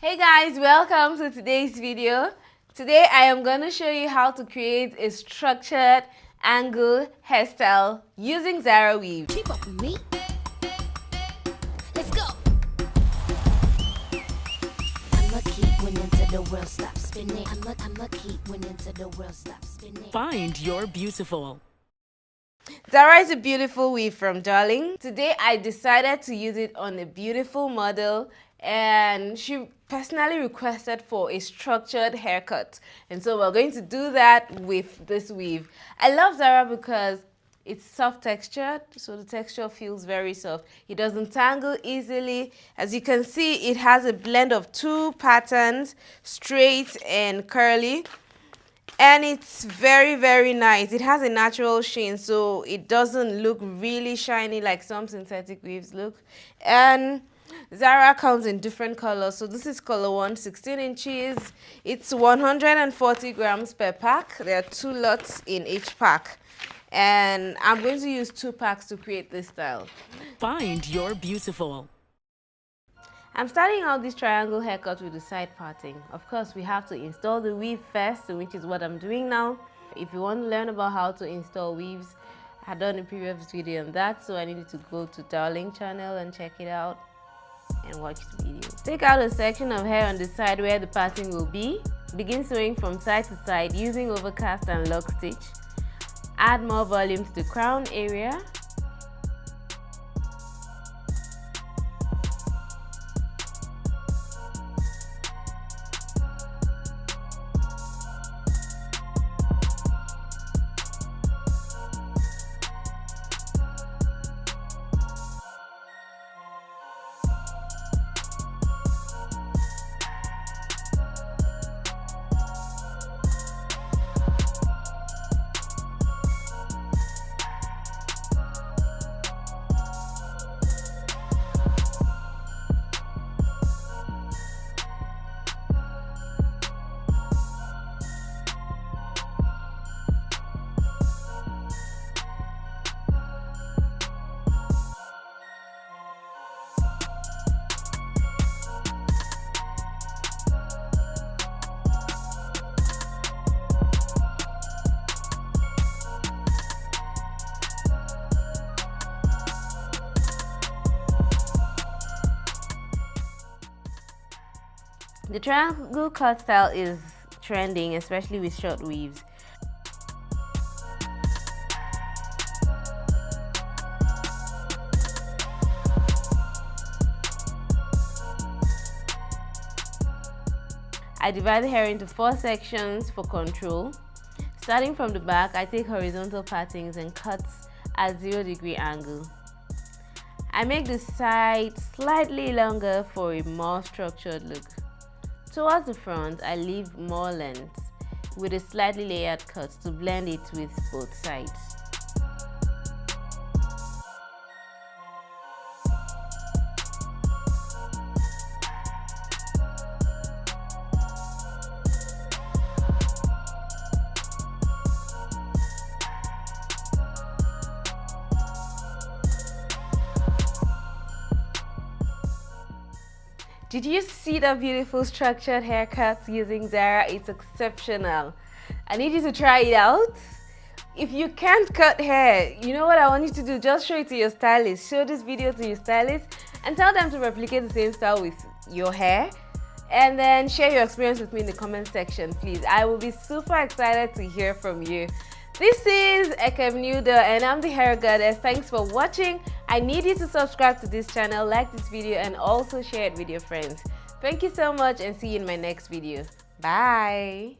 Hey guys, welcome to today's video. Today I am going to show you how to create a structured angle hairstyle using Zara weave. Keep up with me. Let's go. I'ma keep winning till the world stops spinning. I'ma keep winning till the world stops spinning. Find your beautiful. Zara is a beautiful weave from Darling. Today I decided to use it on a beautiful model, and she personally requested for a structured haircut, and so we're going to do that with this weave. I love Zara because it's soft textured, so the texture feels very soft. It doesn't tangle easily. As you can see, it has a blend of two patterns, straight and curly. And it's very nice. It has a natural sheen, so it doesn't look really shiny like some synthetic weaves look. And Zara comes in different colors. So this is color 1, 16 inches. It's 140 grams per pack. There are 2 lots in each pack. And I'm going to use 2 packs to create this style. Find your beautiful. I'm starting out this triangle haircut with the side parting. Of course, we have to install the weave first, which is what I'm doing now. If you want to learn about how to install weaves, I had done a previous video on that, so I needed to go to Darling channel and check it out and watch the video. Take out a section of hair on the side where the parting will be. Begin sewing from side to side using overcast and lock stitch. Add more volume to the crown area. The triangle cut style is trending, especially with short weaves. I divide the hair into 4 sections for control. Starting from the back, I take horizontal partings and cuts at 0° angle. I make the side slightly longer for a more structured look. Towards the front, I leave more length with a slightly layered cut to blend it with both sides. Did you see that beautiful structured haircut using Zara? It's exceptional. I need you to try it out. If you can't cut hair, you know what I want you to do? Just show it to your stylist. Show this video to your stylist and tell them to replicate the same style with your hair. And then share your experience with me in the comment section, please. I will be super excited to hear from you. This is Ekemnudo and I'm the hair goddess. Thanks for watching. I need you to subscribe to this channel, like this video, and also share it with your friends. Thank you so much and see you in my next video. Bye.